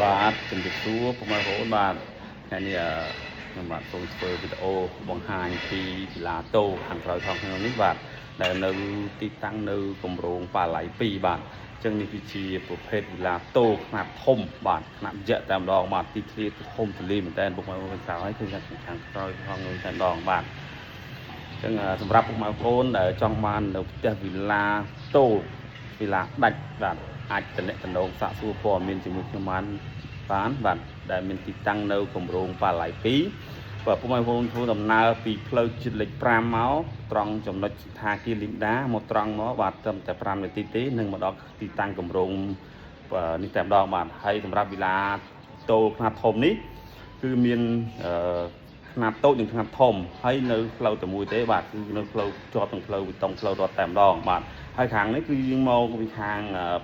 បាទជំរាបសួរពុកម៉ែបងប្អូនបាទថ្ងៃនេះខ្ញុំបាទសូមធ្វើវីដេអូបង្ហាញពីកីឡាតូខាងក្រោយផងខ្ញុំនេះបាទដែលនៅទីតាំងនៅគម្រោងប៉ាឡៃ2បាទអញ្ចឹងនេះគឺជាប្រភេទកីឡាតូខ្នាតធំបាទខ្នាតយៈតែម្ដងបាទទីធ្លាធំទូលាយមែនតើពុកម៉ែបងប្អូនក្រោយគឺខាងក្រោយផងនោះតែម្ដងបាទអញ្ចឹងសម្រាប់ពុកម៉ែបងប្អូនដែលចង់បាននៅផ្ទះវីឡាតូវីឡាដាច់បាទអាចតំណងសាកសួរព័ត៌មានជាមួយខ្ញុំបានបាទដែលមានទីតាំងនៅគម្រោងប៉ាឡៃ2បាទពុកម៉ែបងប្អូនធ្វើដំណើរពីផ្លូវជាតិលេខ5មកត្រង់ចំណុចសណ្ឋាគារលីមដាមកត្រង់មកបាទត្រឹមតែ5នាទីទេនឹងមកដល់ទីតាំងគម្រោងនេះតែម្ដងបាទហើយសម្រាប់វីឡាតូខ្នាតធំនេះគឺមានខ្នាតតូចនិងខ្នាតធំហើយនៅផ្លូវតែមួយទេបាទគឺនៅផ្លូវជាប់នឹងផ្លូវបេតុងផ្លូវរត់តែម្ដងបាទហើយខាងនេះគឺយើងមកពីខាង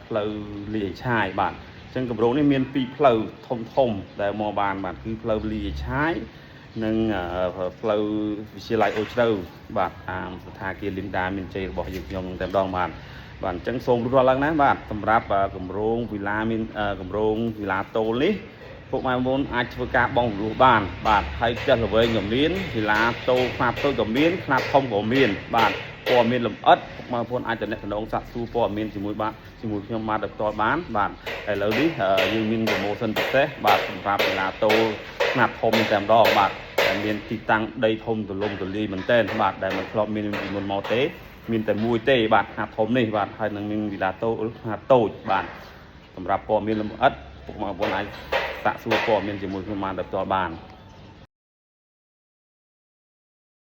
ផ្លូវលីឆាយបាទអញ្ចឹងគម្រោងនេះមាន2ផ្លូវធំដែលមកបានបាទគឺផ្លូវលីឆាយនិងផ្លូវវិទ្យាល័យអូជ្រៅបាទតាមស្ថានភាពលីមដាមានជ័យរបស់យើងខ្ញុំតែម្ដងបាទអញ្ចឹងសូមរួចរាល់ឡើងណាបាទសម្រាប់គម្រោងវីឡាមានគម្រោងវីឡាតូលនេះពុកម៉ែបងប្អូនអាចធ្វើការបង់រស់បានបាទហើយផ្ទះល្វែងក៏មានវីឡាតូខ្នាតតូចក៏មានខ្នាតធំក៏មានបាទព័ត៌មានលម្អិតពុកម៉ែបងប្អូនអាចតំណងសាកសួរព័ត៌មានជាមួយខ្ញុំបានដោយផ្ទាល់បានបាទឥឡូវនេះយើងមានប្រូម៉ូសិនពិសេសបាទសម្រាប់វីឡាតូខ្នាតធំតែម្ដងបាទដែលមានទីតាំងដីធំទូលំទូលាយមែនទែនបាទដែលមិនធ្លាប់មានពីមុនមកទេមានតែមួយទេបាទខ្នាតធំនេះបាទហើយនឹងមានវីឡាតូខ្នាតតូចបាទសម្រាប់ព័ត៌មានលម្អិតពុកម៉ែបងប្អូនអាចសាកសួរព័ត៌មានជាមួយខ្ញុំបានដោយផ្ទាល់បាន